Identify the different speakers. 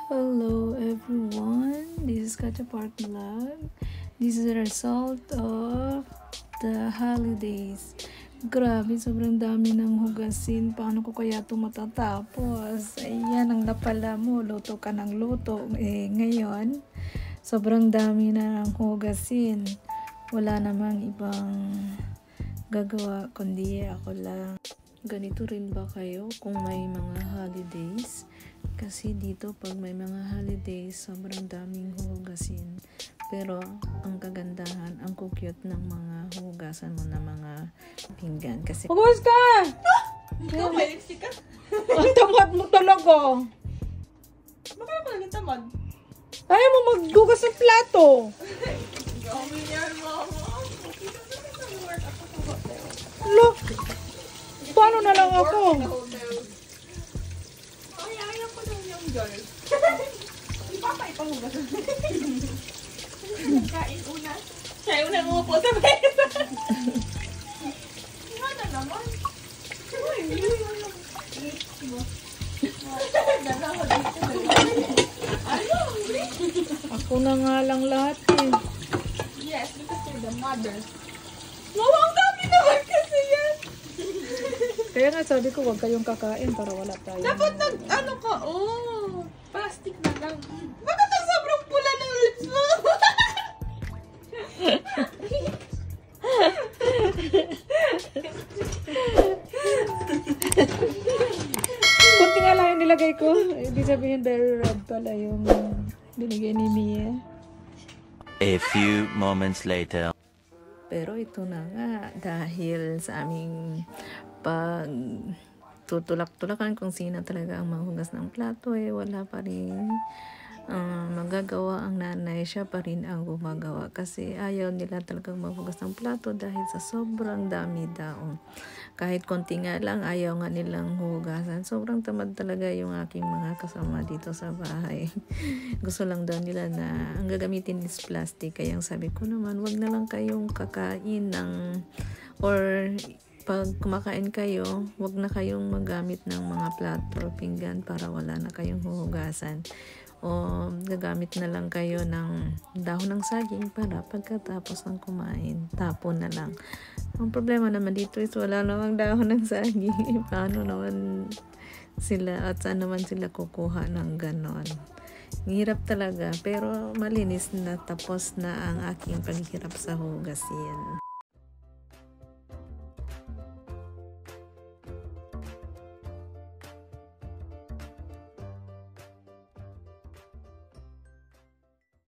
Speaker 1: Hello everyone, this is Kacha Park Vlog. This is the result of the holidays. Grabe, sobrang dami ng hugasin. Paano ko kaya ito matatapos? Ayan, ang napala mo, luto ka ng luto. Ngayon, sobrang dami na ng hugasin. Wala namang ibang gagawa, kundi ako lang. Ganito rin ba kayo kung may mga holidays? Kasi dito pag may mga holidays, sobrang daming hugasin. Pero ang kagandahan, ang cute ng mga hugasan mo na mga pinggan. Kasi
Speaker 2: hugas ka! Ikaw may lipstick ka? Ang tamad mo talaga. Bakit mo naging tamad? Ayaw mo maghugas ng plato. Gawin yan, mama. Look! Paano na lang ako? Ay, ayaw ko lang yung girl. Di ba pa ipahugas? Kain una. Siya una umupo sa mesa. Ano naman? Uy,
Speaker 1: ako na nga lang lahat eh.
Speaker 2: yes, because you're the mother. Wow, ang dami naman kasi yan.
Speaker 1: Kaya nga sabi ko, huwag kayong kakain para wala tayo.
Speaker 2: Dapat ano ka, plastic na lang. Bakit ang sobrang pula ng lips mo?
Speaker 1: Kunti nga lang yung nilagay ko. Ibig sabihin very red pala yung binigay ni Mia.
Speaker 3: A few moments later.
Speaker 1: Pero ito na nga, dahil sa aming pag tutulak-tulakan kung sino talaga ang mahugas ng plato, wala pa rin magagawa ang nanay. Siya pa rin ang gumagawa kasi ayaw nila talagang mahugas ng plato dahil sa sobrang dami daw. Kahit konti nga lang, ayaw nga nilang hugasan. Sobrang tamad talaga yung aking mga kasama dito sa bahay. Gusto lang daw nila na ang gagamitin is plastic. Kaya sabi ko naman, wag na lang kayong kakain ng or pag kumakain kayo, wag na kayong magamit ng mga plato or pinggan para wala na kayong huhugasan. O gagamit na lang kayo ng dahon ng saging para pagkatapos ng kumain, tapon na lang. Ang problema naman dito is wala namang dahon ng saging. Paano naman sila at saan naman sila kukuha ng ganon? Hirap talaga, pero malinis na, tapos na ang aking paghihirap sa hugasin.